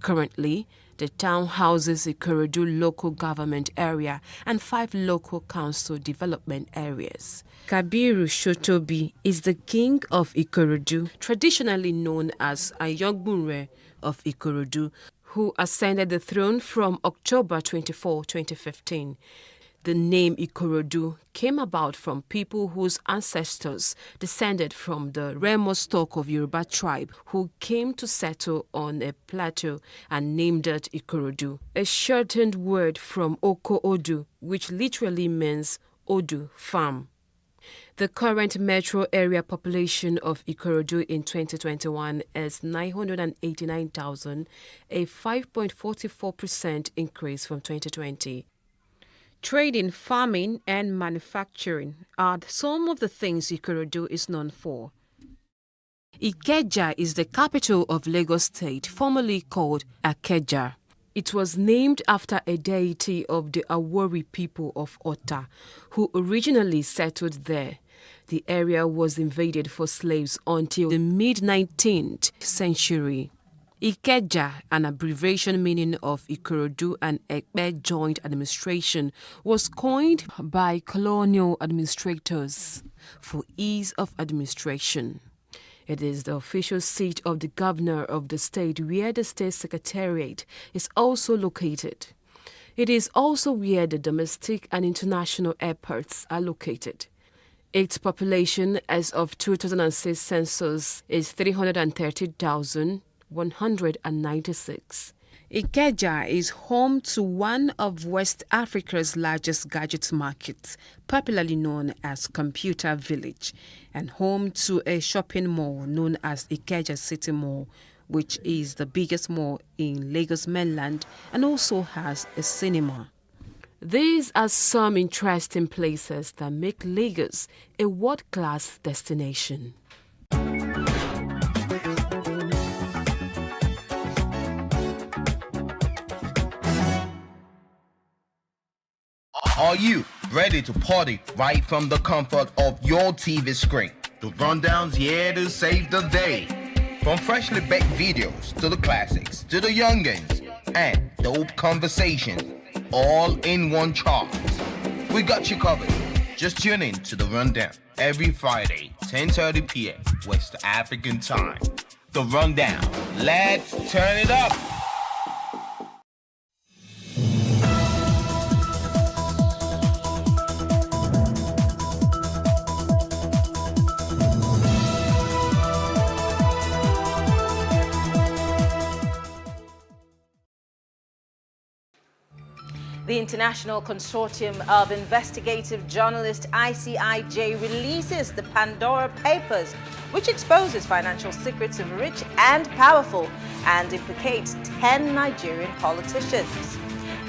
Currently, the town houses Ikorodu local government area and 5 local council development areas. Kabiru Shotobi is the king of Ikorodu, traditionally known as Ayogbunre of Ikorodu, who ascended the throne from October 24, 2015. The name Ikorodu came about from people whose ancestors descended from the Remo stock of Yoruba tribe who came to settle on a plateau and named it Ikorodu, a shortened word from Oko Odu, which literally means Odu, farm. The current metro area population of Ikorodu in 2021 is 989,000, a 5.44% increase from 2020. Trading, farming, and manufacturing are some of the things Ikorodu is known for. Ikeja is the capital of Lagos State, formerly called Akeja. It was named after a deity of the Awori people of Ota, who originally settled there. The area was invaded for slaves until the mid-19th century. Ikeja, an abbreviation meaning of Ikorodu and Ekpe joint administration, was coined by colonial administrators for ease of administration. It is the official seat of the governor of the state, where the state secretariat is also located. It is also where the domestic and international airports are located. Its population as of 2006 census is 330,196. Ikeja is home to one of West Africa's largest gadget markets, popularly known as Computer Village, and home to a shopping mall known as Ikeja City Mall, which is the biggest mall in Lagos mainland and also has a cinema. These are some interesting places that make Lagos a world-class destination. Are you ready to party right from the comfort of your TV screen? The Rundown's here to save the day. From freshly baked videos to the classics to the youngins and dope conversations, all in one chart. We got you covered. Just tune in to The Rundown every Friday, 10:30 p.m. West African time. The Rundown. Let's turn it up. The International Consortium of Investigative Journalists, ICIJ, releases the Pandora Papers, which exposes financial secrets of rich and powerful and implicates 10 Nigerian politicians.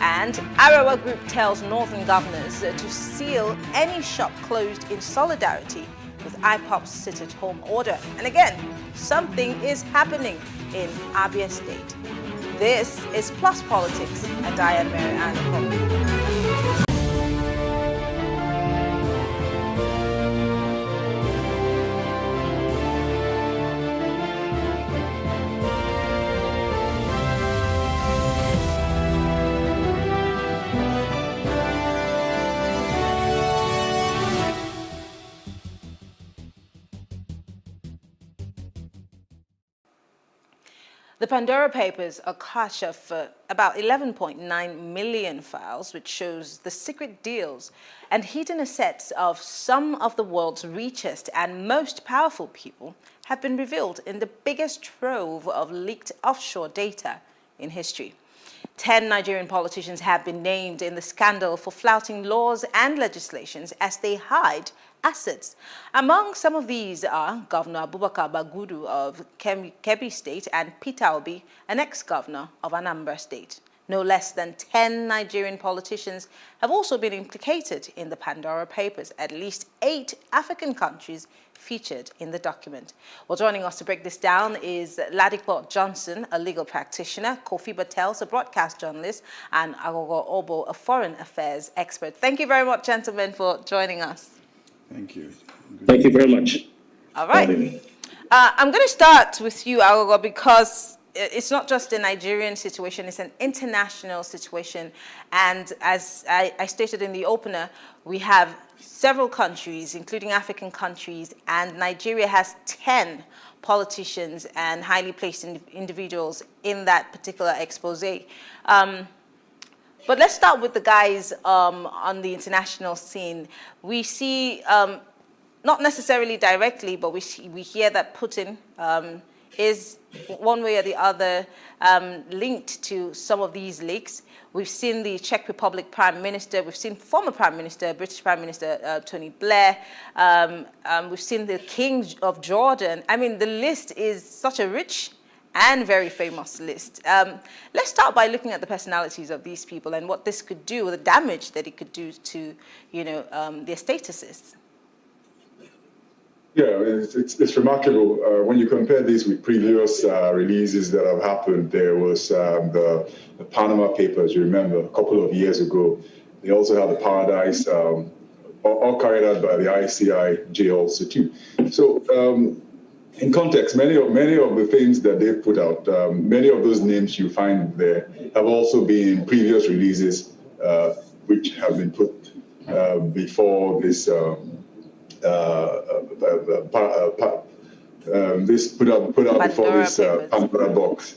And Arawa Group tells northern governors to seal any shop closed in solidarity with IPOB's sit-at-home order. And again, something is happening in Abia State. This is Plus Politics, and I am Mary Ann Cole. The Pandora Papers are cache of about 11.9 million files, which shows the secret deals and hidden assets of some of the world's richest and most powerful people have been revealed in the biggest trove of leaked offshore data in history. 10 Nigerian politicians have been named in the scandal for flouting laws and legislations as they hide assets. Among some of these are Governor Abubakar Bagudu of Kebbi State and Peter Obi, an ex-governor of Anambra State. No less than 10 Nigerian politicians have also been implicated in the Pandora Papers, at least 8 African countries featured in the document. Well, joining us to break this down is Ladipo Johnson, a legal practitioner, Kofi Batels, a broadcast journalist, and Agogo Obo, a foreign affairs expert. Thank you very much, gentlemen, for joining us. Thank you. Thank you very much. All right. I'm going to start with you, Agogo, because it's not just a Nigerian situation, it's an international situation. And as I stated in the opener, we have several countries, including African countries, and Nigeria has 10 politicians and highly placed individuals in that particular expose. But let's start with the guys on the international scene. We see, not necessarily directly, but we hear that Putin is one way or the other linked to some of these leaks. We've seen the Czech Republic Prime Minister, we've seen former Prime Minister, British Prime Minister Tony Blair, we've seen the King of Jordan. I mean, the list is such a rich and very famous list. Let's start by looking at the personalities of these people and what this could do, the damage that it could do to, their statuses. Yeah, it's remarkable. When you compare this with previous releases that have happened, there was the Panama Papers, you remember, a couple of years ago. They also had the Paradise, all carried out by the ICIJ also too. So in context, many of the things that they've put out, many of those names you find there have also been previous releases which have been put before this this put out before this Pandora box.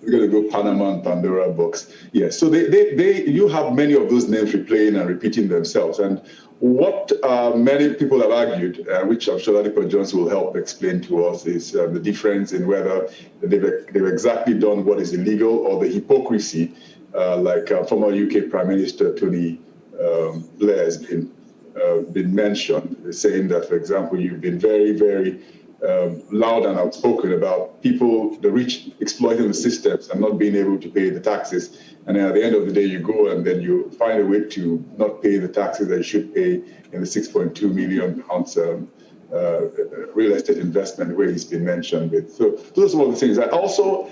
We're going to go Panama and Pandora box. Yes, so you have many of those names replaying and repeating themselves. And what many people have argued, which I'm sure Ladipo Jones will help explain to us, is the difference in whether they've exactly done what is illegal or the hypocrisy, like former UK Prime Minister Tony Blair has been mentioned, saying that, for example, you've been very, very loud and outspoken about people, the rich, exploiting the systems and not being able to pay the taxes. And then at the end of the day, you go and then you find a way to not pay the taxes that you should pay in the £6.2 million real estate investment where he's been mentioned with. So those are some of the things. I also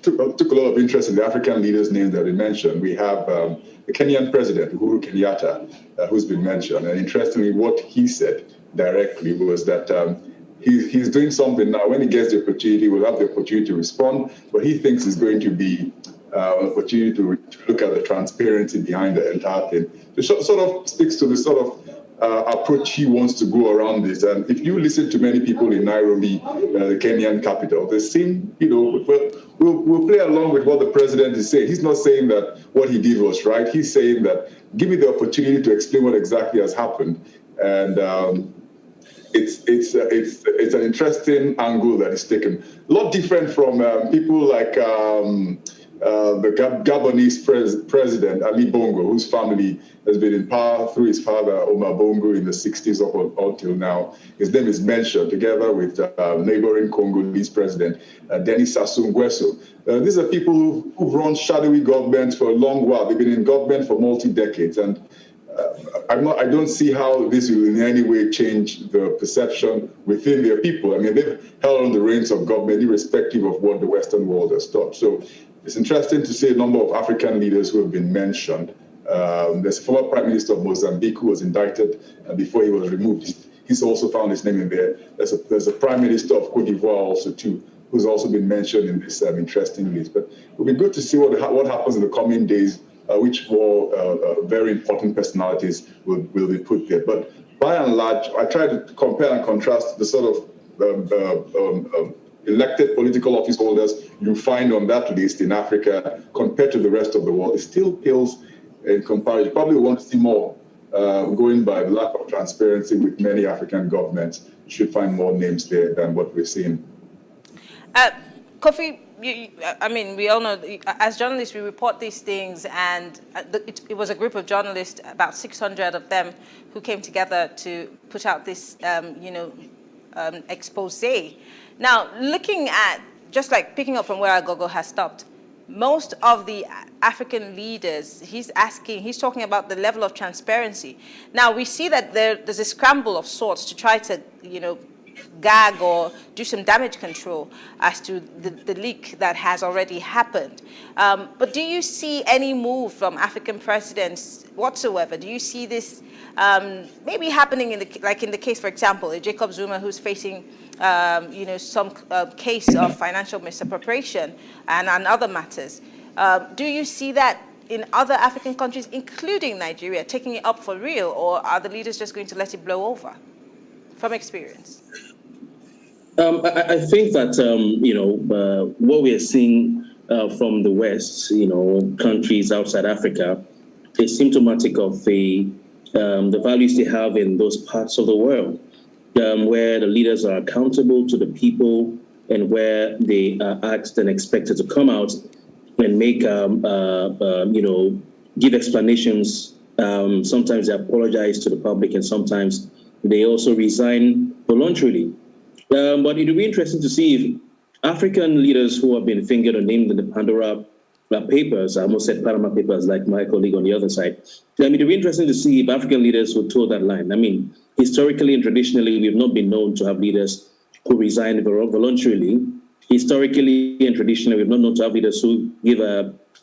took a lot of interest in the African leaders' names that we mentioned. We have the Kenyan president, Uhuru Kenyatta, who's been mentioned. And interestingly, what he said directly was that he's doing something now. When he gets the opportunity, he will have the opportunity to respond, but he thinks it's going to be an opportunity to look at the transparency behind the entire thing. It sort of sticks to the sort of approach he wants to go around this. And if you listen to many people in Nairobi, the Kenyan capital, they seem, we'll play along with what the president is saying. He's not saying that what he did was right. He's saying that give me the opportunity to explain what exactly has happened. And it's an interesting angle that is taken. A lot different from people like the Gabonese president, Ali Bongo, whose family has been in power through his father, Omar Bongo, in the 60s up until now. His name is mentioned together with neighboring Congolese president, Denis Sassou Nguesso. These are people who've run shadowy governments for a long while. They've been in government for multi-decades. And I don't see how this will in any way change the perception within their people. I mean, they've held on the reins of government irrespective of what the Western world has taught. So it's interesting to see a number of African leaders who have been mentioned. There's a former Prime Minister of Mozambique who was indicted before he was removed. He's also found his name in there. There's a Prime Minister of Cote d'Ivoire also too, who's also been mentioned in this interesting list. But it will be good to see what happens in the coming days, which more very important personalities will be put there. But by and large, I try to compare and contrast the sort of elected political office holders you find on that list in Africa compared to the rest of the world. It still pales in comparison. You probably want to see more going by the lack of transparency with many African governments. You should find more names there than what we're seeing. Kofi, we all know, as journalists, we report these things, and it was a group of journalists, about 600 of them, who came together to put out this, expose. Now, looking at, just like picking up from where Agogo has stopped, most of the African leaders, he's talking about the level of transparency. Now, we see that there's a scramble of sorts to try to, gag or do some damage control as to the leak that has already happened. But do you see any move from African presidents whatsoever? Do you see this maybe happening in the case, for example, Jacob Zuma, who's facing some case of financial misappropriation and other matters. Do you see that in other African countries, including Nigeria, taking it up for real, or are the leaders just going to let it blow over from experience? I think that, what we are seeing from the West, countries outside Africa, is symptomatic of the values they have in those parts of the world, where the leaders are accountable to the people and where they are asked and expected to come out and make, give explanations. Sometimes they apologize to the public, and sometimes they also resign voluntarily. But it will be interesting to see if African leaders who have been fingered or named in the Pandora Papers, I almost said Panama Papers like my colleague on the other side. It will be interesting to see if African leaders will toe that line. I mean, historically and traditionally, we've not been known to have leaders who resign voluntarily. Historically and traditionally, we've not known to have leaders who give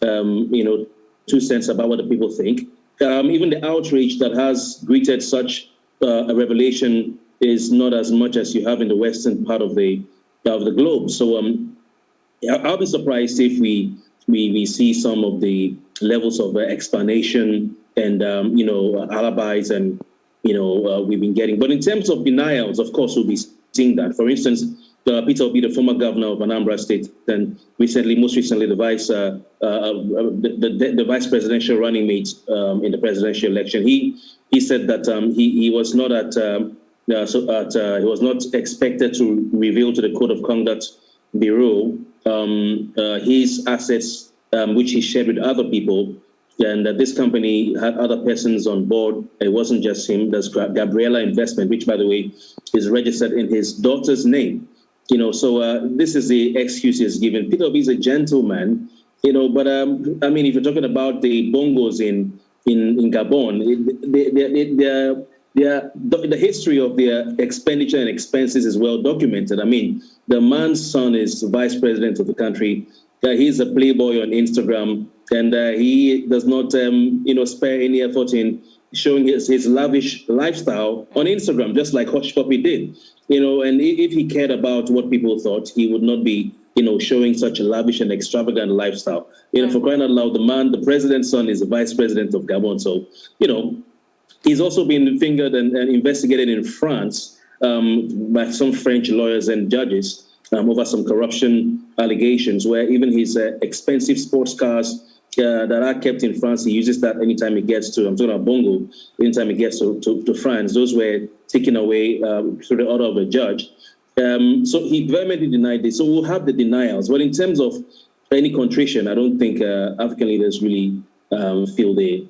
2 cents about what the people think. Even the outrage that has greeted such a revelation is not as much as you have in the western part of the globe. So I'll be surprised if we see some of the levels of explanation and alibis and we've been getting. But in terms of denials, of course, we'll be seeing that. For instance, Peter Obi, the former governor of Anambra State, and most recently, the vice presidential running mate in the presidential election, he said that he was not he was not expected to reveal to the Code of Conduct Bureau his assets, which he shared with other people, and that this company had other persons on board. It wasn't just him. There's Gabriela Investment, which, by the way, is registered in his daughter's name. So this is the excuse he's given. Peter Obi is a gentleman, but I mean, if you're talking about the bongos in Gabon, the history of their expenditure and expenses is well documented. I mean, the man's son is vice president of the country. He's a playboy on Instagram, and he does not, spare any effort in showing his lavish lifestyle on Instagram, just like Hush Puppy did. And if he cared about what people thought, he would not be, showing such a lavish and extravagant lifestyle. For crying out loud, the president's son is the vice president of Gabon. So, he's also been fingered and investigated in France by some French lawyers and judges over some corruption allegations, where even his expensive sports cars that are kept in France, he uses that anytime he gets to, I'm talking about Bongo, anytime he gets to France. Those were taken away through the order of a judge. So he vehemently denied this. So we'll have the denials. But in terms of any contrition, I don't think African leaders really feel they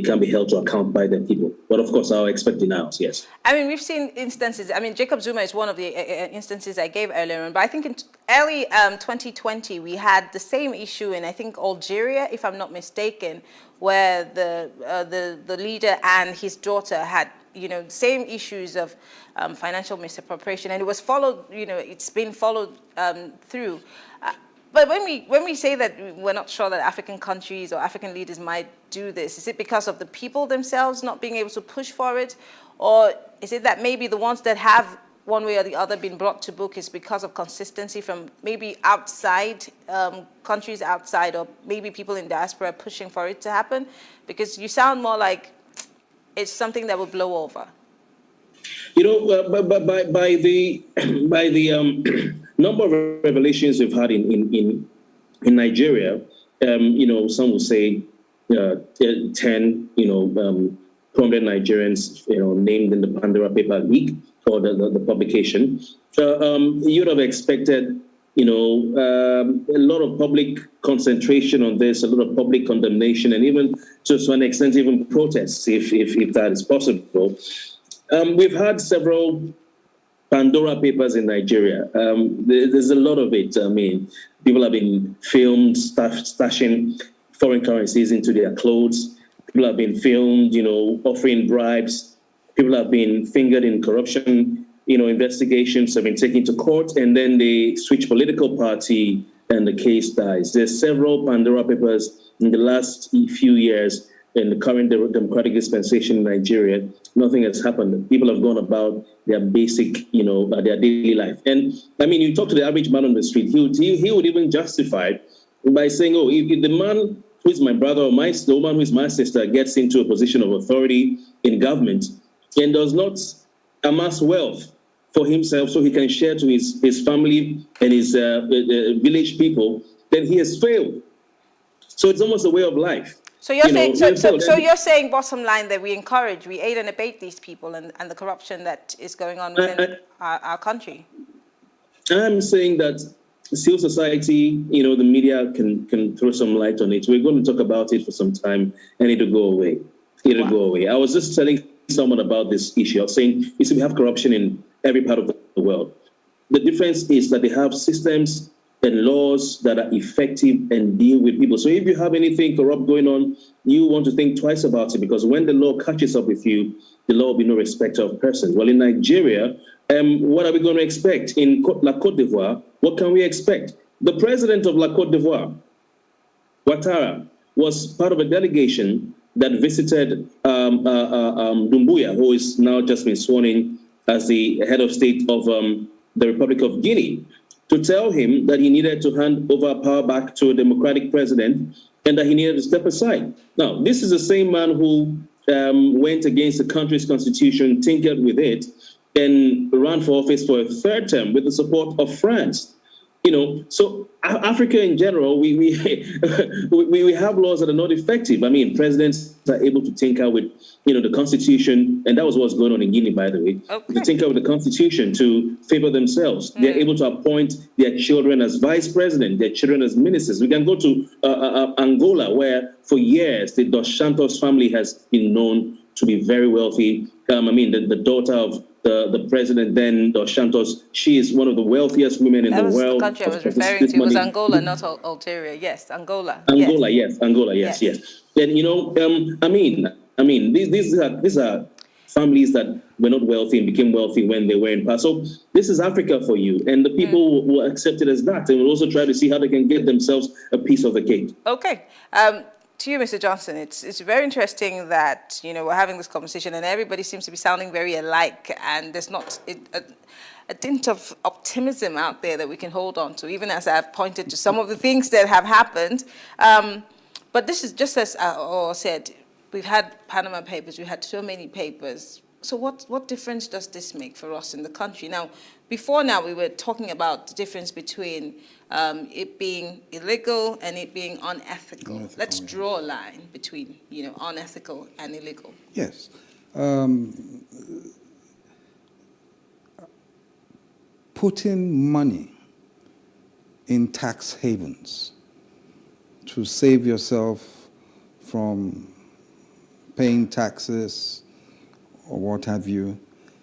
can be held to account by their people. But of course, I'll expect denials, yes. I mean, we've seen instances. I mean, Jacob Zuma is one of the instances I gave earlier on. But I think in early 2020, we had the same issue in, I think, Algeria, if I'm not mistaken, where the leader and his daughter had, same issues of financial misappropriation. And it was followed, it's been followed through. But when we say that we're not sure that African countries or African leaders might do this, is it because of the people themselves not being able to push for it? Or is it that maybe the ones that have one way or the other been brought to book is because of consistency from maybe outside, countries outside, or maybe people in diaspora pushing for it to happen? Because you sound more like it's something that will blow over. By the number of revelations we've had in Nigeria, some will say 10, prominent Nigerians, named in the Pandora Paper Leak or the publication. You'd have expected, a lot of public concentration on this, a lot of public condemnation, and even to an extent, even protests, if that is possible. We've had several Pandora Papers in Nigeria. There's a lot of it. I mean, people have been filmed stashing foreign currencies into their clothes. People have been filmed, offering bribes. People have been fingered in corruption. Investigations have been taken to court, and then they switch political party, and the case dies. There's several Pandora Papers in the last few years in the current democratic dispensation in Nigeria, nothing has happened. People have gone about their basic, their daily life. And I mean, you talk to the average man on the street, he would even justify by saying, oh, if the man who is my brother or the woman who is my sister gets into a position of authority in government and does not amass wealth for himself so he can share to his family and his village people, then he has failed. So it's almost a way of life. So you're saying, so you're saying, bottom line, that we aid and abet these people and the corruption that is going on within our country. I'm saying that civil society, the media can throw some light on it. We're going to talk about it for some time, and it'll go away. It'll go away. I was just telling someone about this issue. I was saying, you see, we have corruption in every part of the world. The difference is that they have systems and laws that are effective and deal with people. So if you have anything corrupt going on, you want to think twice about it, because when the law catches up with you, the law will be no respecter of persons. Well, in Nigeria, what are we going to expect? In La Côte d'Ivoire, what can we expect? The president of La Côte d'Ivoire, Ouattara, was part of a delegation that visited Doumbouya, who is now just been sworn in as the head of state of the Republic of Guinea, to tell him that he needed to hand over power back to a democratic president and that he needed to step aside. Now, this is the same man who went against the country's constitution, tinkered with it, and ran for office for a third term with the support of France. So Africa in general, we have laws that are not effective. I mean, presidents are able to tinker with, the Constitution, and that was what's going on in Guinea, by the way. Okay. To tinker with the Constitution to favor themselves. They're able to appoint their children as vice president, their children as ministers. We can go to Angola, where for years the Dos Santos family has been known to be very wealthy. The daughter of the president then, Dos Santos, she is one of the wealthiest women in the world. That was the country I was referring to. It was Angola, not Algeria. Yes, Angola. Angola, yes. Angola, yes. And these are families that were not wealthy and became wealthy when they were in power. So this is Africa for you, and the people will accept it as that, and will also try to see how they can get themselves a piece of the cake. Okay. To you, Mr. Johnson, it's very interesting that, we're having this conversation and everybody seems to be sounding very alike, and there's not a tint of optimism out there that we can hold on to, even as I've pointed to some of the things that have happened. But this is just as I said, we've had Panama Papers, we had so many papers. So what difference does this make for us in the country? Now, before now, we were talking about the difference between it being illegal and it being unethical. Let's draw a line between, unethical and illegal. Yes. Putting money in tax havens to save yourself from paying taxes or what have you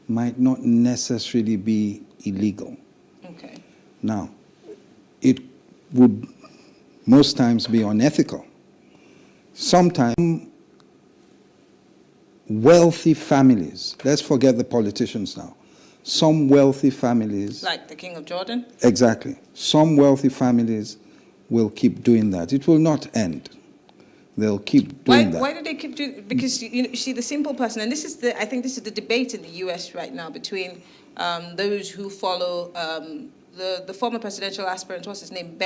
might not necessarily be illegal. Okay. Now, it would most times be unethical. Sometimes wealthy families, let's forget the politicians now, some wealthy families... Like the King of Jordan? Exactly. Some wealthy families will keep doing that. It will not end. They'll keep doing that. Why do they keep doing it? Because you see, the simple person, and I think this is the debate in the US right now between those who follow the former presidential aspirant, what's his name,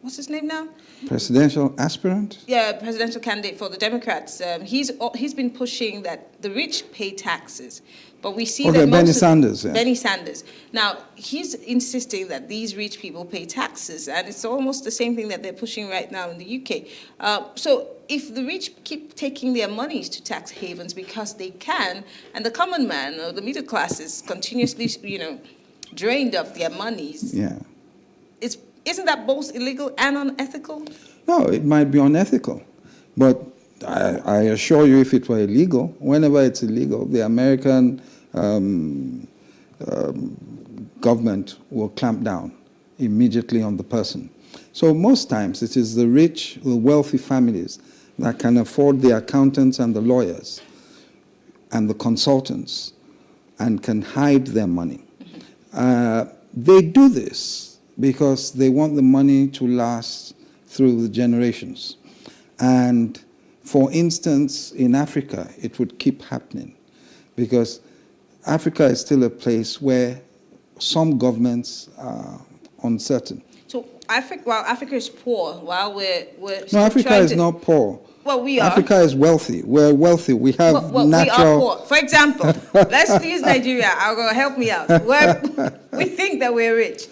what's his name now? Presidential aspirant? Yeah, presidential candidate for the Democrats. He's been pushing that the rich pay taxes, but we see that Bernie Sanders. Yeah. Bernie Sanders. Now, he's insisting that these rich people pay taxes, and it's almost the same thing that they're pushing right now in the UK. So if the rich keep taking their monies to tax havens because they can, and the common man or the middle class is continuously, drained of their monies, yeah, isn't that both illegal and unethical? No, it might be unethical, but I assure you, if it were illegal, whenever it's illegal, the American government will clamp down immediately on the person. So most times it is the rich, the wealthy families that can afford the accountants and the lawyers and the consultants and can hide their money. They do this because they want the money to last through the generations. And for instance, in Africa, it would keep happening because Africa is still a place where some governments are uncertain. So Africa is poor, while we're No, Africa is not poor. Well, we are. Africa is wealthy. We're wealthy. We have well, natural... we are poor. For example, let's use Nigeria. Help me out. We think that we're rich,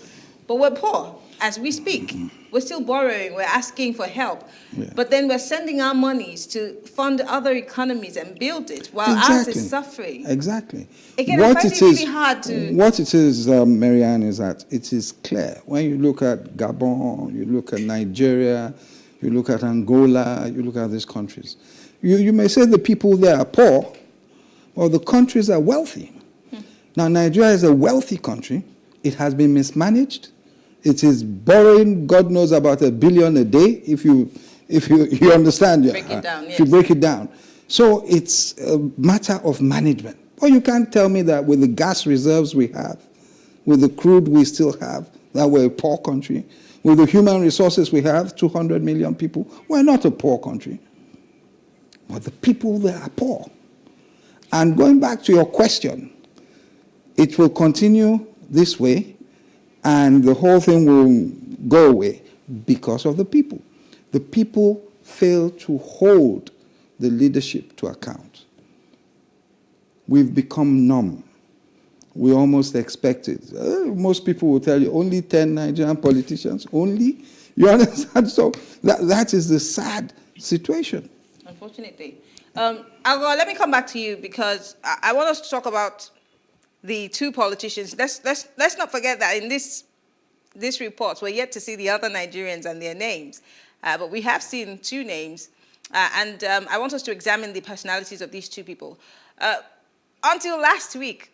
but we're poor as we speak. We're still borrowing. We're asking for help. Yeah. But then we're sending our monies to fund other economies and build it while ours is suffering. Exactly. Again, I find it really hard to... What it is, Marianne, is that it is clear. When you look at Gabon, you look at Nigeria, you look at Angola, you look at these countries. You may say the people there are poor, or the countries are wealthy. Now, Nigeria is a wealthy country. It has been mismanaged. It is borrowing, God knows, about $1 billion a day, if you understand. Break it down, yes. If you break it down. So it's a matter of management. But you can't tell me that with the gas reserves we have, with the crude we still have, that we're a poor country. With the human resources we have, 200 million people, we're not a poor country. But the people there are poor. And going back to your question, it will continue this way, and the whole thing will go away because of the people. The people fail to hold the leadership to account. We've become numb. We almost expect it. Most people will tell you, only 10 Nigerian politicians, only? You understand? So that is the sad situation. Unfortunately. Let me come back to you because I want us to talk about the two politicians. Let's not forget that in this report, we're yet to see the other Nigerians and their names, but we have seen two names, and I want us to examine the personalities of these two people. Until last week,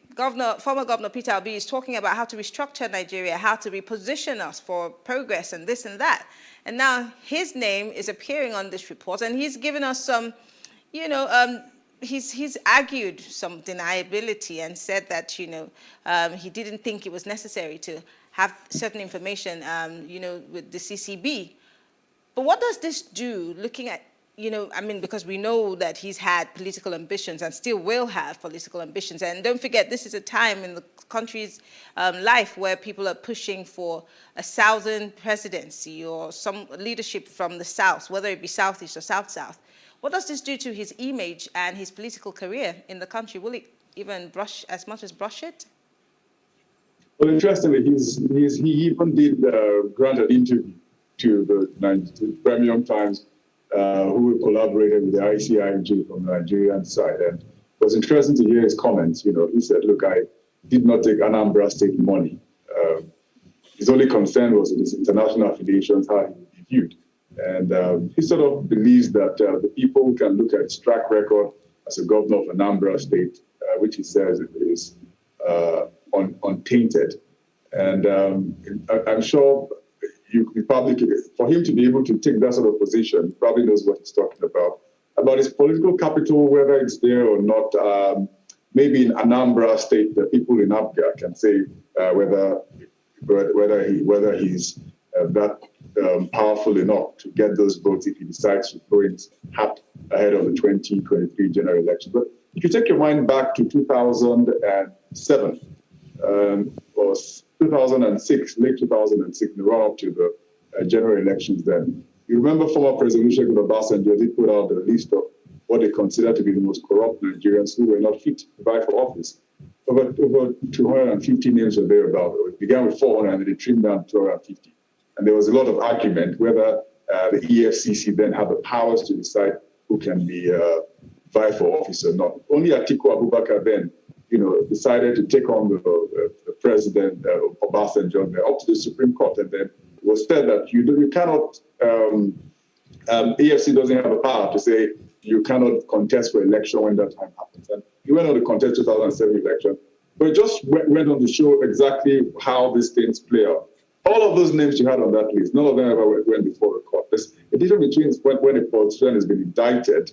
former Governor Peter Obi is talking about how to restructure Nigeria, how to reposition us for progress and this and that. And now his name is appearing on this report, and he's given us some, he's argued some deniability and said that, he didn't think it was necessary to have certain information, with the CCB. But what does this do, looking at, because we know that he's had political ambitions and still will have political ambitions. And don't forget, this is a time in the country's life where people are pushing for a southern presidency or some leadership from the south, whether it be southeast or south-south. What does this do to his image and his political career in the country? Will it even brush it? Well, interestingly, he even did grant an interview to the Premium Times, who collaborated with the ICIJ from the Nigerian side. And it was interesting to hear his comments. He said, look, I did not take Anambra State money. His only concern was with his international affiliations, how he would be viewed. And he sort of believes that the people can look at his track record as a governor of Anambra State, which he says is untainted. And I'm sure you probably, for him to be able to take that sort of position, he probably knows what he's talking about. About his political capital, whether it's there or not, maybe in Anambra State, the people in Abga can say whether he's that powerful enough to get those votes if he decides to throw his hat ahead of the 2023 general election. But if you take your mind back to 2007, or 2006, late 2006, the run-up to the general elections then, you remember former President Olusegun Obasanjo did put out the list of what they consider to be the most corrupt Nigerians who were not fit to vie for office. Over 250 names or thereabout. It began with 400 and they trimmed down to 250. And there was a lot of argument whether the EFCC then had the powers to decide who can be vie for office or not. Only Atiku Abubakar then, decided to take on the president, Obasanjo, up to the Supreme Court. And then it was said that you cannot, EFC doesn't have the power to say you cannot contest for election when that time happens. And he went on to contest 2007 election, but it just went on to show exactly how these things play out. All of those names you had on that list, none of them ever went before the court. There's a difference between when a politician has been indicted,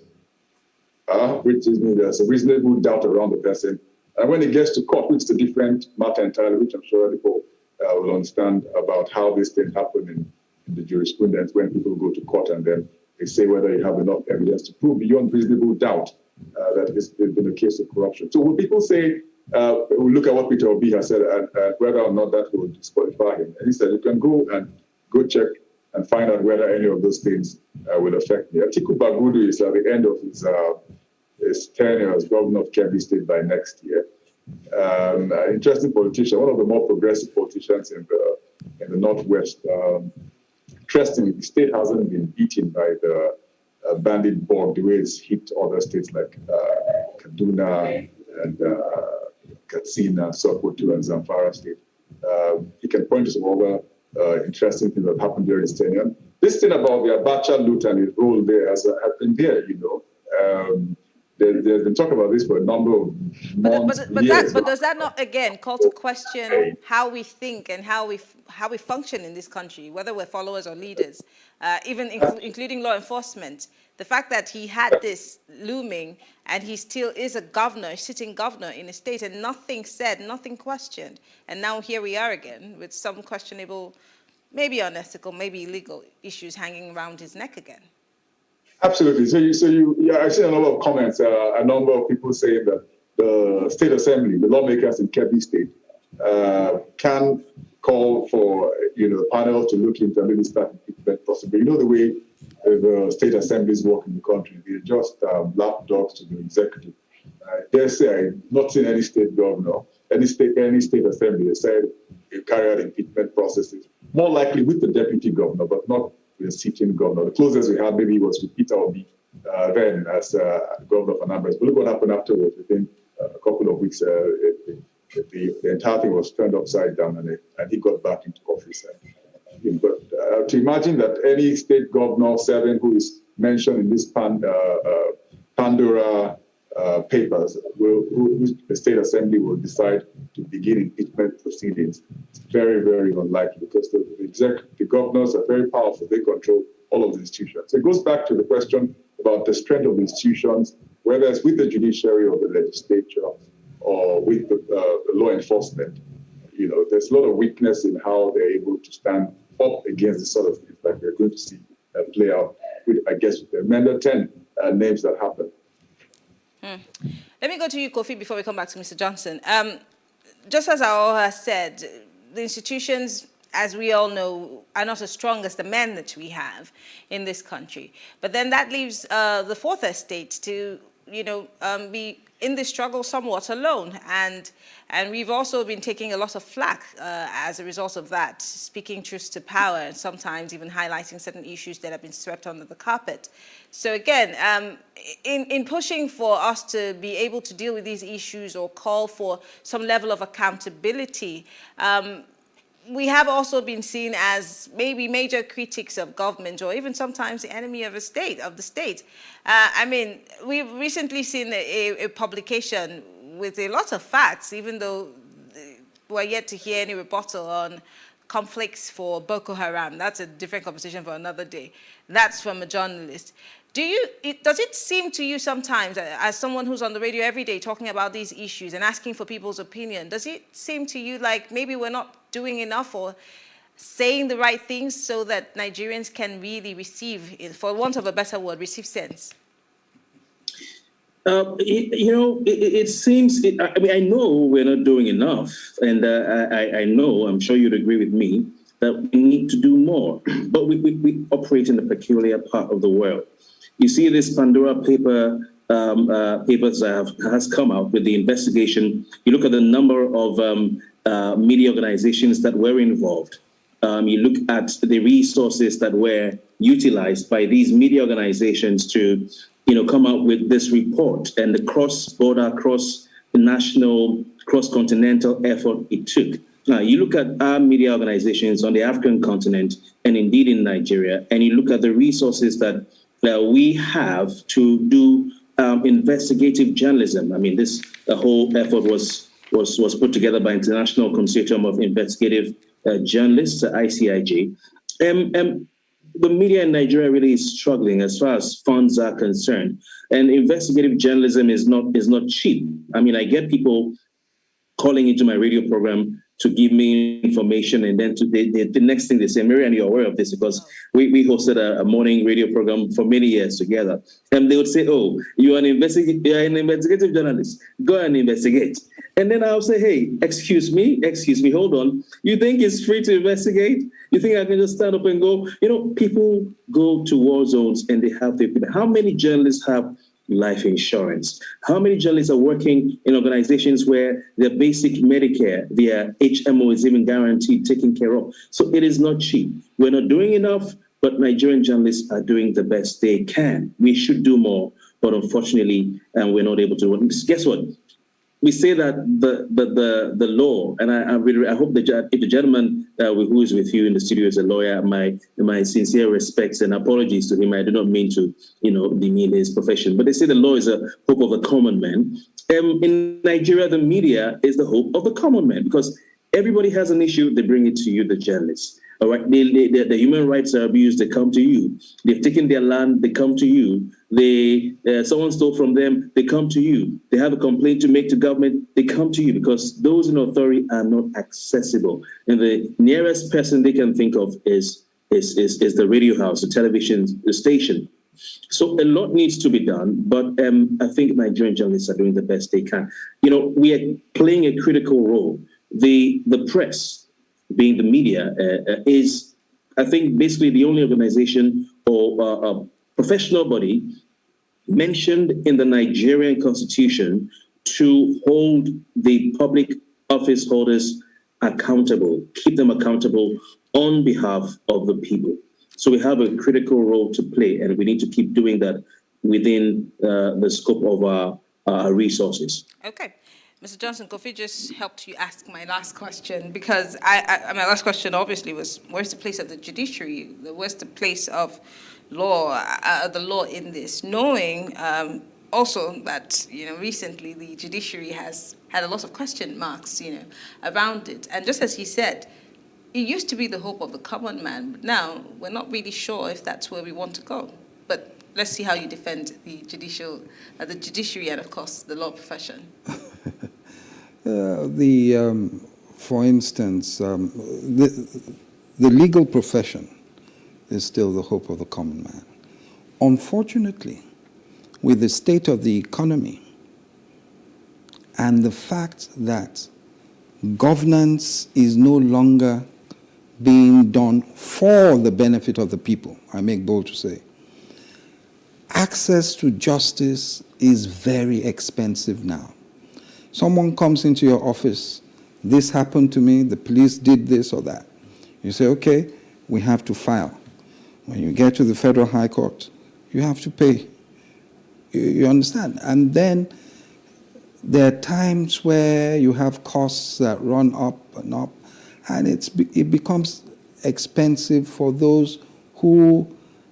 which is there's a reasonable doubt around the person, and when it gets to court, which is a different matter entirely, which I'm sure people will understand about how these things happen in the jurisprudence when people go to court and then they say whether you have enough evidence to prove beyond reasonable doubt that there's been a case of corruption. So when people say, we look at what Peter Obi has said and whether or not that will disqualify him. And he said, you can go check and find out whether any of those things will affect me. Atiku Bagudu is at the end of his tenure as governor of Kebbi State by next year. An interesting politician, one of the more progressive politicians in the Northwest. Interestingly, the state hasn't been beaten by the bandit Borg the way it's hit other states like Kaduna and Katsina, Sokoto, and Zamfara State. He can point to some other interesting things that happened during his tenure. This thing about the Abacha loot and his role there has been there, There's been talk about this for a number of months. But does that not again call to question how we think and how we function in this country, whether we're followers or leaders, even including law enforcement? The fact that he had this looming and he still is a sitting governor in a state, and nothing said, nothing questioned, and now here we are again with some questionable, maybe unethical, maybe illegal issues hanging around his neck again. Absolutely. I've seen a number of comments, a number of people saying that the State Assembly, the lawmakers in Kebbi State, can call for the panel to look into and maybe start impeachment possibly. The way the state assemblies work in the country, they're just lapdogs to the executive. They say I've not seen any state governor, any state assembly. They said they carry out impeachment processes, more likely with the deputy governor, but not the sitting governor. The closest we had maybe was with Peter Obi then as governor of Anambra. But look what happened afterwards. Within a couple of weeks, the entire thing was turned upside down and he got back into office. But to imagine that any state governor serving who is mentioned in this Pandora papers, the state assembly will decide to begin impeachment proceedings. It's very, very unlikely because the governors are very powerful. They control all of the institutions. So it goes back to the question about the strength of the institutions, whether it's with the judiciary or the legislature or with the law enforcement. There's a lot of weakness in how they're able to stand up against the sort of things that we're going to see play out with, I guess, with the remainder 10 names that happen. Let me go to you, Kofi, before we come back to Mr. Johnson. Just as I has said, the institutions, as we all know, are not as strong as the men that we have in this country. But then that leaves the fourth estate to, be in this struggle somewhat alone. And we've also been taking a lot of flack as a result of that, speaking truth to power and sometimes even highlighting certain issues that have been swept under the carpet. So again, in pushing for us to be able to deal with these issues or call for some level of accountability, we have also been seen as maybe major critics of government or even sometimes the enemy of the state. We've recently seen a publication with a lot of facts, even though we're yet to hear any rebuttal on conflicts for Boko Haram. That's a different conversation for another day. That's from a journalist. Does it seem to you sometimes, as someone who's on the radio every day talking about these issues and asking for people's opinion, does it seem to you like maybe we're not doing enough or saying the right things so that Nigerians can really receive, for want of a better word, receive sense? It seems, I know we're not doing enough, and I know, I'm sure you'd agree with me, that we need to do more, but we operate in a peculiar part of the world. You see this Pandora papers that has come out with the investigation. You look at the number of media organizations that were involved. You look at the resources that were utilized by these media organizations to come out with this report and the cross-border, cross-national, cross-continental effort it took. Now, you look at our media organizations on the African continent and indeed in Nigeria, and you look at the resources that we have to do investigative journalism. This whole effort was put together by International Consortium of Investigative Journalists, ICIJ. The media in Nigeria really is struggling as far as funds are concerned, and investigative journalism is not cheap. I get people calling into my radio program to give me information, and then the next thing they say, Marian, you're aware of this because we hosted a morning radio program for many years together, and they would say, oh, you're an investigative journalist, go and investigate. And then I'll say, hey, excuse me, hold on. You think it's free to investigate? You think I can just stand up and go? You know, people go to war zones and they have their people. How many journalists have life insurance? How many journalists are working in organizations where their basic Medicare, their HMO is even guaranteed, taken care of? So it is not cheap. We're not doing enough, but Nigerian journalists are doing the best they can. We should do more, but unfortunately, we're not able to. Guess what? We say that the law, and I hope if the gentleman who is with you in the studio is a lawyer, my sincere respects and apologies to him. I do not mean to, demean his profession, but they say the law is a hope of the common man. In Nigeria, the media is the hope of the common man because everybody has an issue, they bring it to you, the journalists. All right, the human rights are abused, they come to you. They've taken their land, they come to you. Someone stole from them, they come to you. They have a complaint to make to government, they come to you because those in authority are not accessible. And the nearest person they can think of is the radio house, the television, the station. So a lot needs to be done, but I think Nigerian journalists are doing the best they can. We are playing a critical role. The press, being the media, is, I think, basically the only organization or a professional body mentioned in the Nigerian constitution to hold the public office holders accountable, keep them accountable on behalf of the people. So we have a critical role to play, and we need to keep doing that within the scope of our resources. Okay. Mr. Johnson, Kofi just helped you ask my last question because my last question obviously was, where's the place of the judiciary? Where's the place of the law in this? Knowing also that, recently the judiciary has had a lot of question marks, around it. And just as he said, it used to be the hope of the common man, but now we're not really sure if that's where we want to go. But let's see how you defend the judiciary and, of course, the law profession. For instance, the legal profession is still the hope of the common man. Unfortunately, with the state of the economy and the fact that governance is no longer being done for the benefit of the people, I make bold to say, access to justice is very expensive now. Someone comes into your office, this happened to me, the police did this or that. You say, okay, we have to file. When you get to the Federal High Court, you have to pay. You understand? And then there are times where you have costs that run up, and it becomes expensive for those who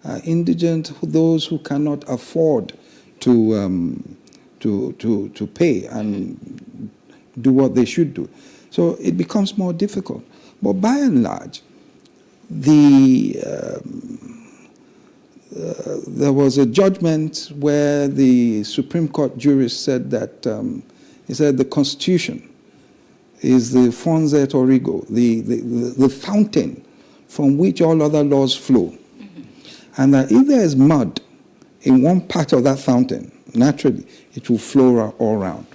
are indigent, those who cannot afford to pay and do what they should do. So it becomes more difficult. But by and large, there was a judgment where the Supreme Court jurist said that, he said the Constitution is the Fonds et Origo, the fountain from which all other laws flow. Mm-hmm. And that if there is mud in one part of that fountain, naturally, it will flow all around.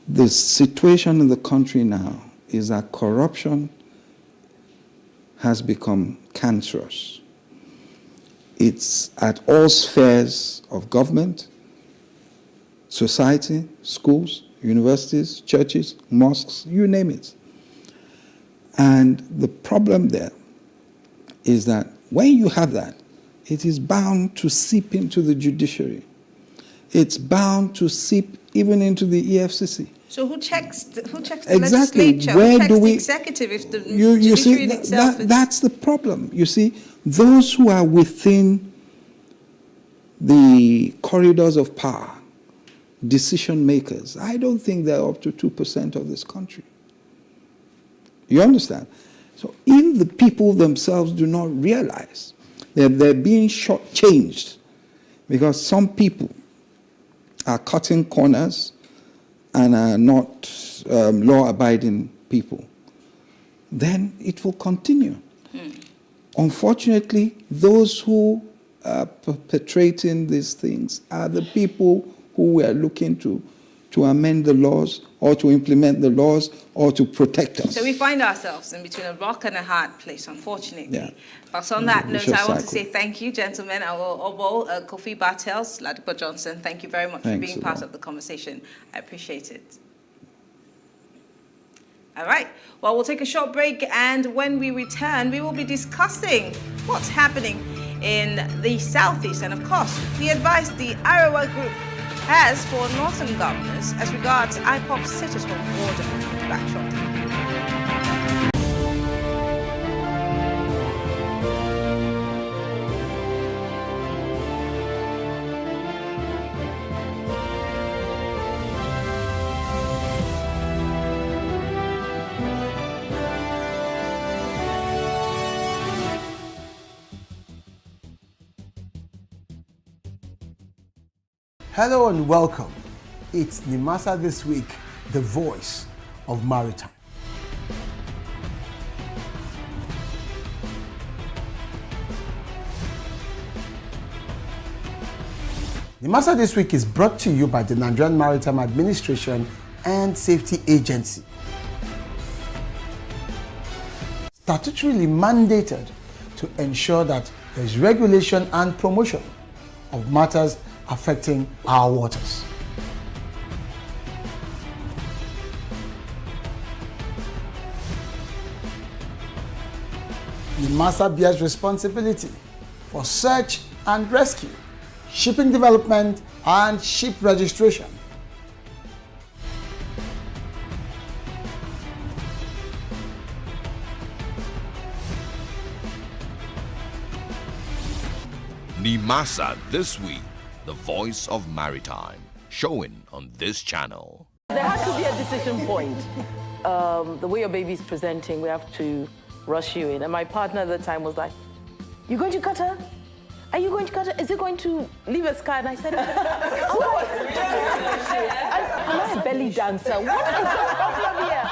The situation in the country now is that corruption has become cancerous. It's at all spheres of government, society, schools, universities, churches, mosques, you name it. And the problem there is that when you have that, it is bound to seep into the judiciary. It's bound to seep even into the EFCC. So who checks the exactly. legislature? Where who checks do we, the executive if the you judiciary see, itself is... That's the problem. You see, those who are within the corridors of power, decision makers, I don't think they're up to 2% of this country. You understand? So if the people themselves do not realize that they're being shortchanged because some people are cutting corners and are not law-abiding people, then it will continue. Unfortunately, those who are perpetrating these things are the people who we are looking to amend the laws or to implement the laws or to protect us. So we find ourselves in between a rock and a hard place, unfortunately. Yeah. But on that note, I want to cycle. say thank you, gentlemen. Obo, Kofi Bartels, Ladipo Johnson, thank you very much for being part of the conversation. I appreciate it. All right, well, we'll take a short break, and when we return, we will be discussing what's happening in the Southeast and, of course, the advice the Arawa Group has for northern governors as regards IPOB sit-at-home order. Back shortly. Hello and welcome. It's Nimasa This Week, the Voice of Maritime. Nimasa This Week is brought to you by the Nigerian Maritime Administration and Safety Agency. Statutorily mandated to ensure that there is regulation and promotion of matters affecting our waters. NIMASA bears responsibility for search and rescue, shipping development, and ship registration. NIMASA This Week, the Voice of Maritime, showing on this channel. There has to be a decision point. The way your baby's presenting, we have to rush you in. And my partner at the time was like, "You going to cut her? Are you going to cut her? Is it going to leave a scar?" And I said, "Am I a belly dancer? What is the problem here?"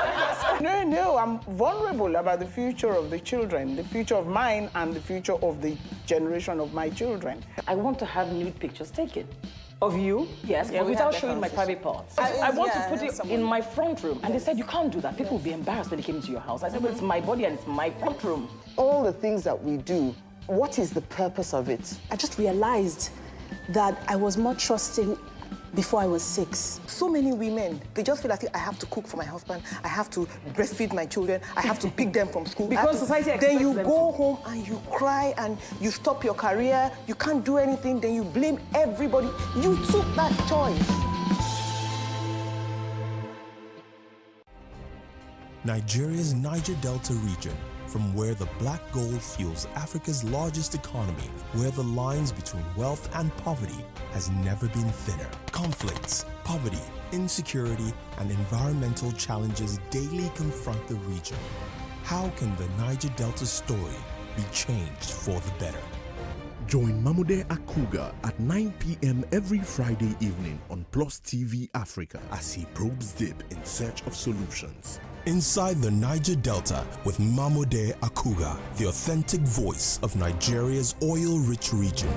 No, I'm vulnerable about the future of the children, the future of mine and the future of the generation of my children. I want to have nude pictures taken. Of you? Yes, Yeah, but we without have showing my private parts. I want to put it in my front room. And they said, "You can't do that. People will be embarrassed when they came into your house." I said, "Well, it's my body and it's my front room." All the things that we do, what is the purpose of it? I just realized that I was more trusting before I was 6. So many women, they just feel like I have to cook for my husband, I have to breastfeed my children, I have to pick them from school. Because society expects Then you them go to. home and you cry and you stop your career, you can't do anything, then you blame everybody. You took that choice. Nigeria's Niger Delta region, from where the black gold fuels Africa's largest economy, where the lines between wealth and poverty has never been thinner. Conflicts, poverty, insecurity, and environmental challenges daily confront the region. How can the Niger Delta story be changed for the better? Join Mamude Akuga at 9 p.m. every Friday evening on PlusTvAfrica as he probes deep in search of solutions. Inside the Niger Delta with Mamude Akuga, the authentic voice of Nigeria's oil-rich region.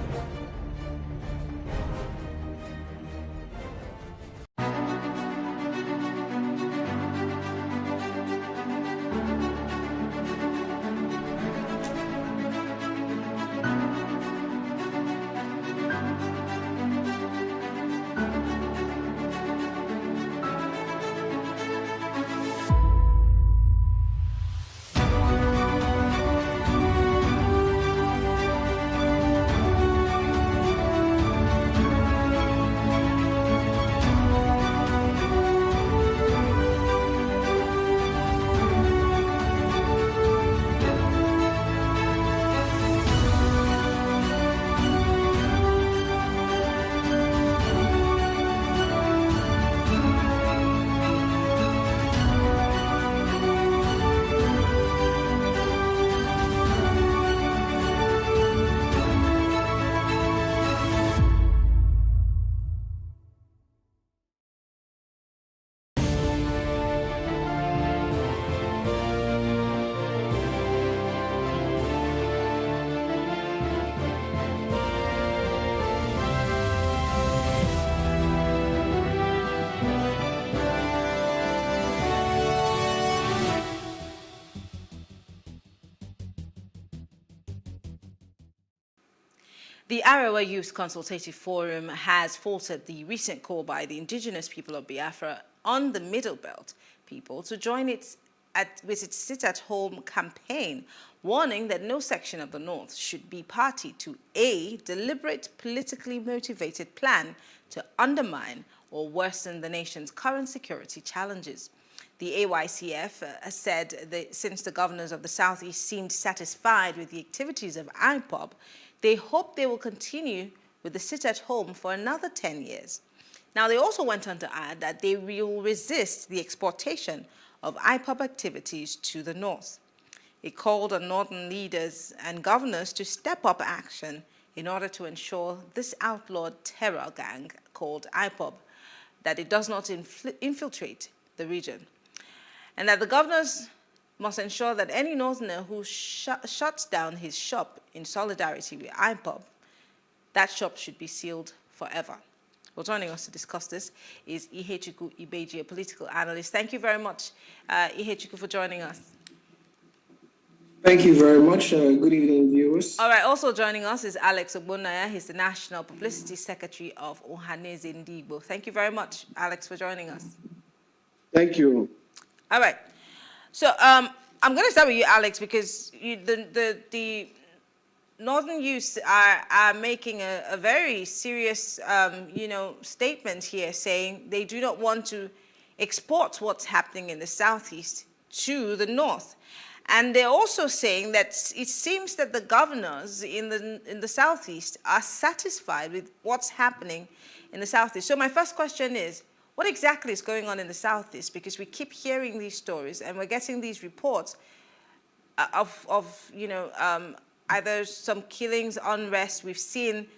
The Arewa Youth Consultative Forum has faulted the recent call by the indigenous people of Biafra on the Middle Belt people to join with its sit-at-home campaign, warning that no section of the North should be party to a deliberate, politically motivated plan to undermine or worsen the nation's current security challenges. The AYCF has said that since the governors of the Southeast seemed satisfied with the activities of IPOB, they hope they will continue with the sit-at-home for another 10 years. Now, they also went on to add that they will resist the exportation of IPOB activities to the North. It called on Northern leaders and governors to step up action in order to ensure this outlawed terror gang called IPOB, that it does not infiltrate the region, and that the governors must ensure that any Northerner who shuts down his shop in solidarity with IPOB, that shop should be sealed forever. Well, joining us to discuss this is Ihechukwu Ibeji, a political analyst. Thank you very much, Ihechukwu, for joining us. Thank you very much. Good evening, viewers. All right, also joining us is Alex Ogbonnaya. He's the National Publicity Secretary of Ohaneze Ndigbo. Thank you very much, Alex, for joining us. Thank you. All right. So I'm going to start with you, Alex, because the Northern youths are making a very serious, statement here, saying they do not want to export what's happening in the Southeast to the North. And they're also saying that it seems that the governors in the Southeast are satisfied with what's happening in the Southeast. So my first question is, what exactly is going on in the Southeast? Because we keep hearing these stories and we're getting these reports of either some killings, unrest. We've seen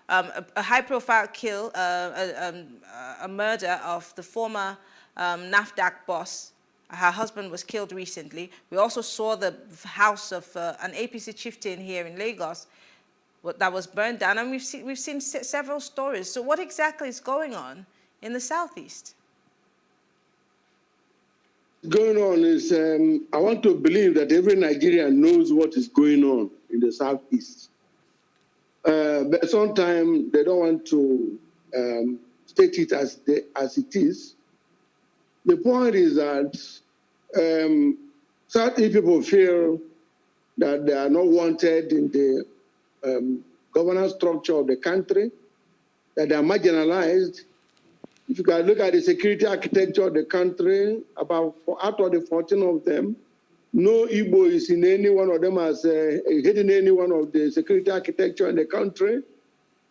a high-profile kill, a murder of the former NAFDAC boss. Her husband was killed recently. We also saw the house of an APC chieftain here in Lagos that was burned down, and we've seen several stories. So what exactly is going on in the Southeast? Going on is, I want to believe that every Nigerian knows what is going on in the Southeast. But sometimes they don't want to state it as it is. The point is that certain people feel that they are not wanted in the governance structure of the country, that they are marginalized. If you can look at the security architecture of the country, out of the 14 of them, no Igbo is in any one of them as hidden any one of the security architecture in the country.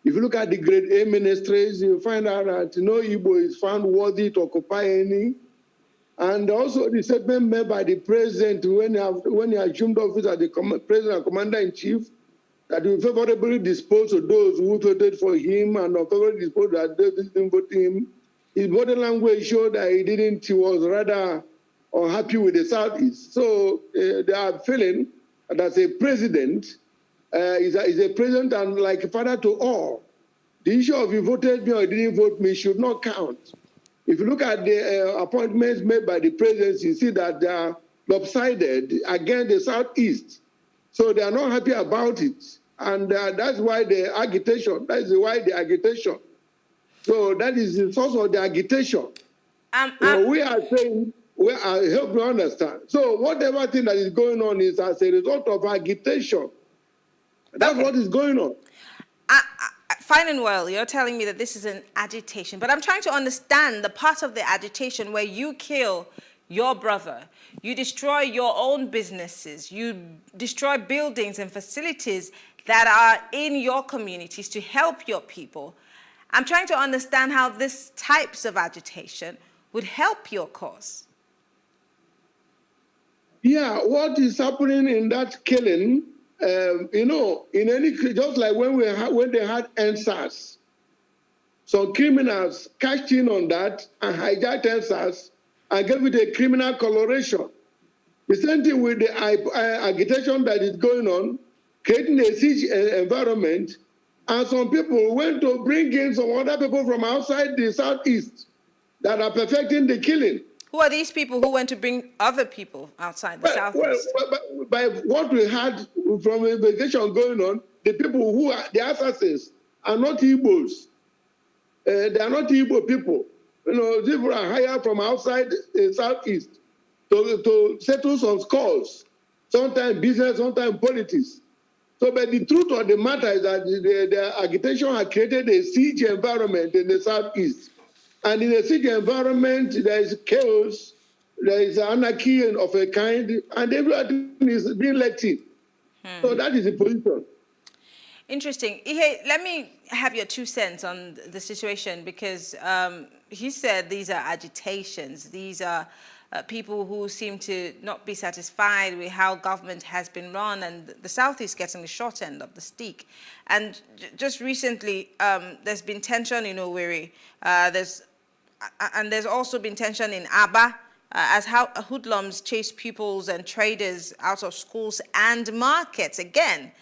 If you look at the grade A ministries, you find out that no Igbo is found worthy to occupy any. And also the statement made by the president when he assumed office as the president and commander-in-chief, that he will favorably dispose of those who voted for him and unfavorably dispose of those who didn't vote him. His body language showed that he was rather unhappy with the Southeast. So they are feeling that as a president, is a president and like a father to all. The issue of you voted me or you didn't vote me should not count. If you look at the appointments made by the presidency, you see that they are lopsided against the Southeast. So they are not happy about it. And that's why the agitation, So that is the source of the agitation. We are saying, I hope you understand. So whatever thing that is going on is as a result of agitation. That's what is going on. Fine and well, you're telling me that this is an agitation, but I'm trying to understand the part of the agitation where you kill your brother, you destroy your own businesses, you destroy buildings and facilities that are in your communities to help your people. I'm trying to understand how these types of agitation would help your cause. Yeah, what is happening in that killing, just like when they had NSAS, some criminals cashed in on that and hijacked NSAS and gave it a criminal coloration. The same thing with the agitation that is going on, creating a siege environment, and some people went to bring in some other people from outside the Southeast that are perfecting the killing. Who are these people who went to bring other people outside the Southeast? By what we had from investigation going on, the people who are the assassins are not Igbos. They are not Igbo people. You know, people are hired from outside the southeast to settle some scores. Sometimes business, sometimes politics. So, but the truth of the matter is that the agitation has created a siege environment in the southeast. And in a siege environment, there is chaos, there is anarchy of a kind, and everything is being let in. So that is the position. Interesting. Ihe, let me have your 2 cents on the situation, because he said these are agitations. These are people who seem to not be satisfied with how government has been run, and the South is getting the short end of the stick. And just recently, there's been tension in Owerri. There's also been tension in Aba, as how hoodlums chase pupils and traders out of schools and markets. Again,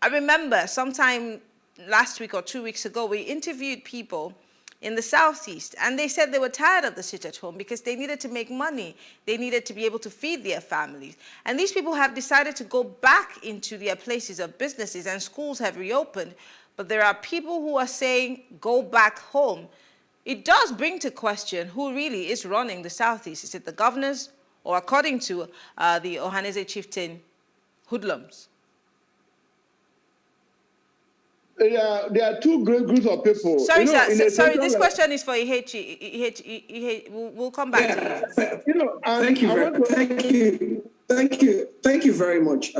I remember sometime last week or 2 weeks ago, we interviewed people in the Southeast, and they said they were tired of the sit-at-home because they needed to make money. They needed to be able to feed their families. And these people have decided to go back into their places of businesses, and schools have reopened. But there are people who are saying, go back home. It does bring to question who really is running the Southeast. Is it the governors, or according to the Ohanese chieftain, hoodlums? There are two great groups of people. Sorry, you know, sir. Sorry, this question is for Ihechi. We'll come back to you. You know, thank you very much.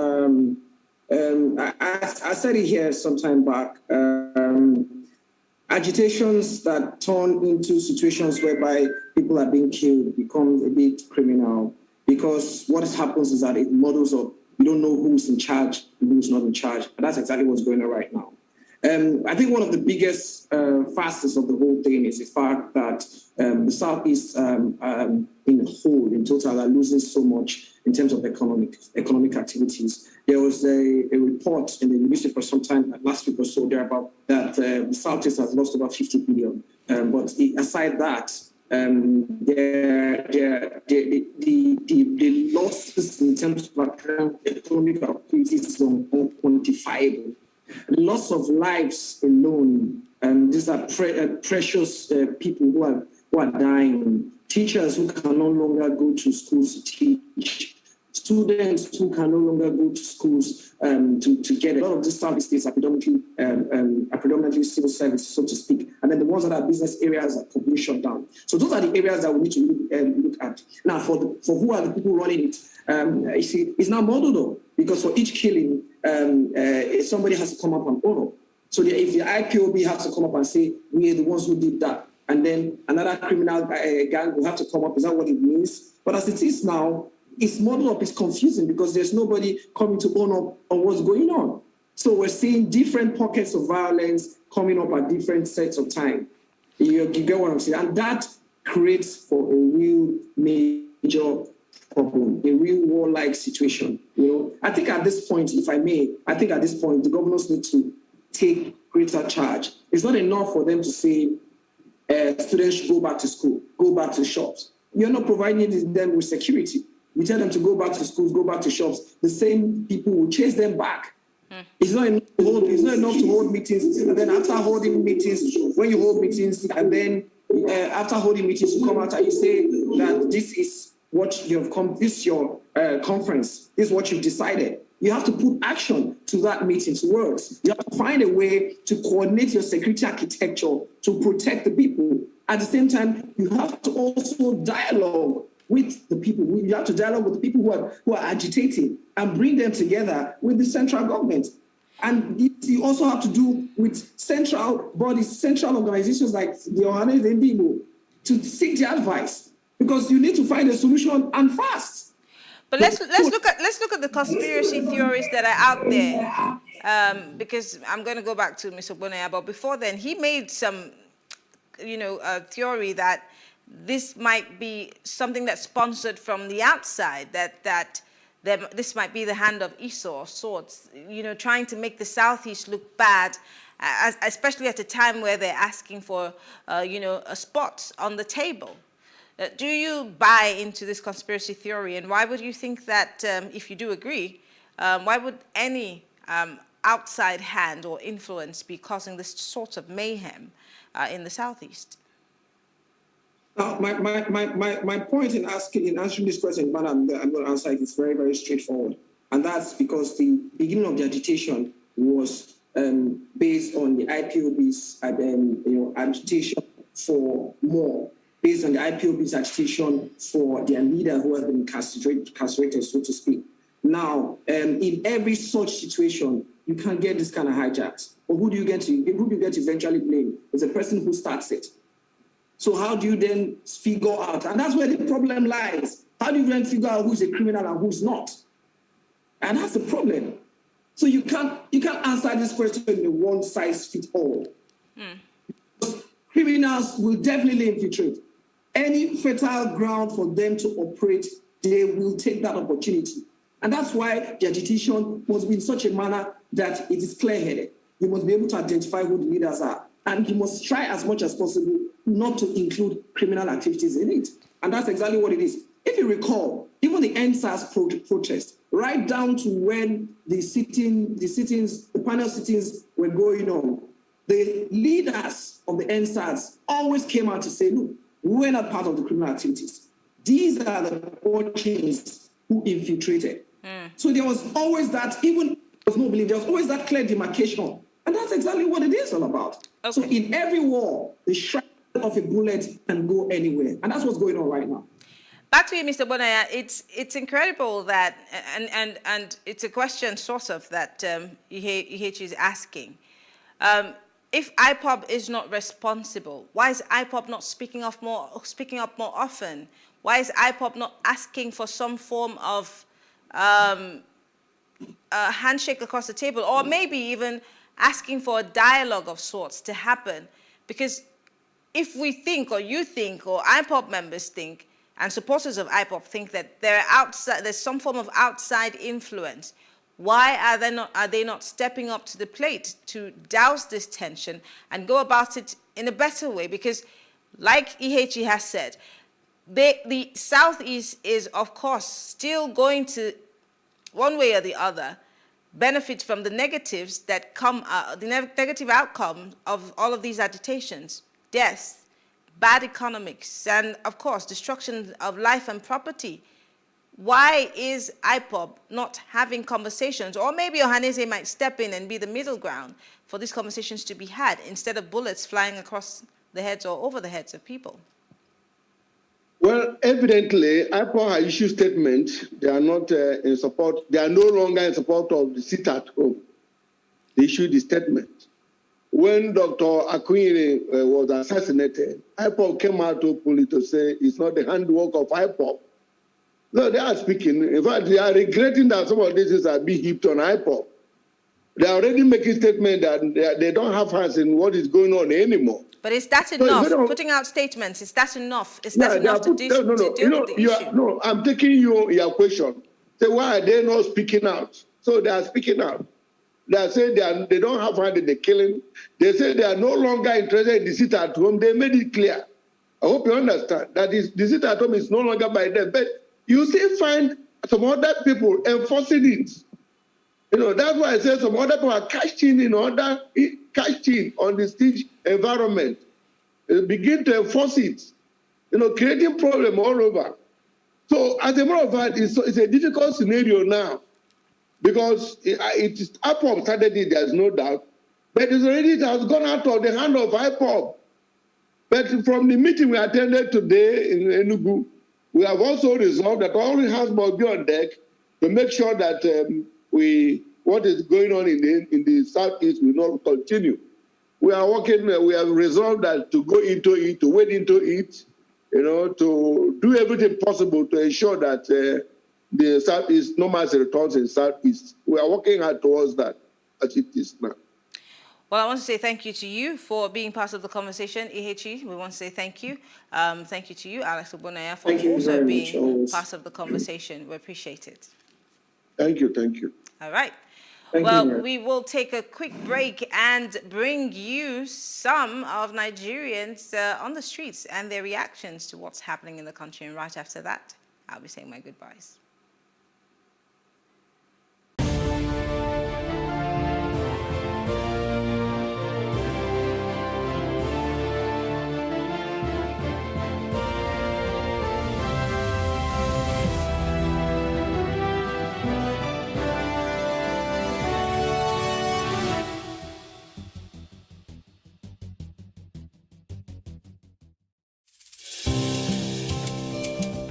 I said it here some time back. Agitations that turn into situations whereby people are being killed become a bit criminal, because what happens is that it models up. You don't know who's in charge and who's not in charge. And that's exactly what's going on right now. I think one of the biggest facets of the whole thing is the fact that the Southeast in whole, in total, are losing so much in terms of economic activities. There was a report in the newspaper sometime last week or so there about that the Southeast has lost about 50 billion. But aside that, the losses in terms of economic activities is unquantifiable. Loss of lives alone, these are precious people who are dying. Teachers who can no longer go to schools to teach. Students who can no longer go to schools to get it. A lot of these service states are predominantly civil service, so to speak. And then the ones that are business areas are completely shut down. So those are the areas that we need to look at. Now, for who are the people running it? You see, it's now modeled up, because for each killing, somebody has to come up and own up. So if the IPOB has to come up and say, we are the ones who did that, and then another criminal gang will have to come up, is that what it means? But as it is now, it's modeled up, it's confusing, because there's nobody coming to own up on what's going on. So we're seeing different pockets of violence coming up at different sets of time. You get what I'm saying? And that creates for a real major problem, a real warlike situation. You know, I think at this point, if I may, the governors need to take greater charge. It's not enough for them to say students should go back to school, go back to shops. You're not providing them with security. You tell them to go back to schools, go back to shops. The same people will chase them back. It's not enough to hold meetings. And then after holding meetings, when you hold meetings, and then after holding meetings, you come out and you say that this is what you've come, this is your conference, this is what you've decided. You have to put action to that meeting, to works. You have to find a way to coordinate your security architecture to protect the people. At the same time, you have to also dialogue with the people. You have to dialogue with the people who are agitating and bring them together with the central government. And you also have to do with central bodies, central organizations like the Ohanese Ndibo to seek their advice, because you need to find a solution, and fast. But let's look at the conspiracy theories that are out there, because I'm going to go back to Mr. Bonaya, but before then, he made some, theory that this might be something that's sponsored from the outside, that this might be the hand of Esau of sorts, trying to make the Southeast look bad, especially at a time where they're asking for, a spot on the table. Do you buy into this conspiracy theory, and why would you think that, if you do agree, why would any outside hand or influence be causing this sort of mayhem in the southeast? My point in answering this question, but I'm going to answer it, is very, very straightforward. And that's because the beginning of the agitation was based on the IPOB's agitation for more, based on the IPOB's agitation for their leader who has been incarcerated, so to speak. Now, in every such situation, you can't get this kind of hijacks. But who do you get to eventually blame? It's the person who starts it. So how do you then figure out? And that's where the problem lies. How do you then figure out who's a criminal and who's not? And that's the problem. So you can't answer this question in a one-size-fits-all. Criminals will definitely infiltrate. Any fertile ground for them to operate, they will take that opportunity. And that's why the agitation must be in such a manner that it is clear-headed. You must be able to identify who the leaders are. And you must try as much as possible not to include criminal activities in it. And that's exactly what it is. If you recall, even the NSAS protest, right down to when the panel sittings were going on, the leaders of the NSAS always came out to say, look, we're not part of the criminal activities. These are the orchins who infiltrated. So there was always that, even there was no belief, there was always that clear demarcation. And that's exactly what it is all about. Okay. So in every war, the shrapnel of a bullet can go anywhere. And that's what's going on right now. Back to you, Mr. Bonaya. It's incredible that, and it's a question sort of that Ihechi is asking. If IPOB is not responsible, why is IPOB not speaking up more often? Why is IPOB not asking for some form of a handshake across the table, or maybe even asking for a dialogue of sorts to happen? Because if we think, or you think, or IPOB members think, and supporters of IPOB think that there's some form of outside influence, why are they not stepping up to the plate to douse this tension and go about it in a better way? Because, like Ihechi has said, the Southeast is, of course, still going to, one way or the other, benefit from the negatives that come, the negative outcome of all of these agitations: death, bad economics, and, of course, destruction of life and property. Why is IPOB not having conversations? Or maybe Ohaneze might step in and be the middle ground for these conversations to be had, instead of bullets flying across the heads or over the heads of people. Well, evidently, IPOB has issued statements. They are not in support. They are no longer in support of the sit at home. They issued the statement. When Dr. Akwiri was assassinated, IPOB came out openly to say it's not the handwork of IPOB. No, they are speaking. In fact, they are regretting that some of these things are being heaped on IPOB. They are already making statements that they don't have hands in what is going on anymore. But is that enough? Putting out statements, is that enough? Is that enough to deal with the issue? No, I'm taking your question. Say, why are they not speaking out? So they are speaking out. They are saying they don't have hand in the killing. They say they are no longer interested in the sit at home. They made it clear. I hope you understand that the sit at home is no longer by them. But you still find some other people enforcing it. That's why I say some other people are cashed in on the stage environment. They begin to enforce it, creating problem all over. So as a matter of fact, it's a difficult scenario now, because it is IPOB started it, there's no doubt, but it has gone out of the hand of IPOB. But from the meeting we attended today in Enugu, we have also resolved that all hands must be on deck to make sure that what is going on in the Southeast will not continue. We are working, we have resolved that to go into it, to wade into it, to do everything possible to ensure that the Southeast normalcy returns in Southeast. We are working hard towards that as it is now. Well, I want to say thank you to you for being part of the conversation, Ihechi. We want to say thank you. Thank you to you, Alex Obonaya, for also being part of the conversation. We appreciate it. Thank you, thank you. All right. We will take a quick break and bring you some of Nigerians on the streets and their reactions to what's happening in the country. And right after that, I'll be saying my goodbyes.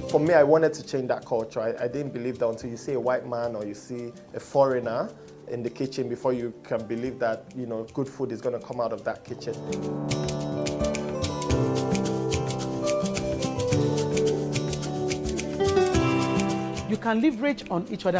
for me, I wanted to change that culture. I didn't believe that until you see a white man or you see a foreigner in the kitchen before you can believe that, you know, good food is going to come out of that kitchen. You can leverage on each other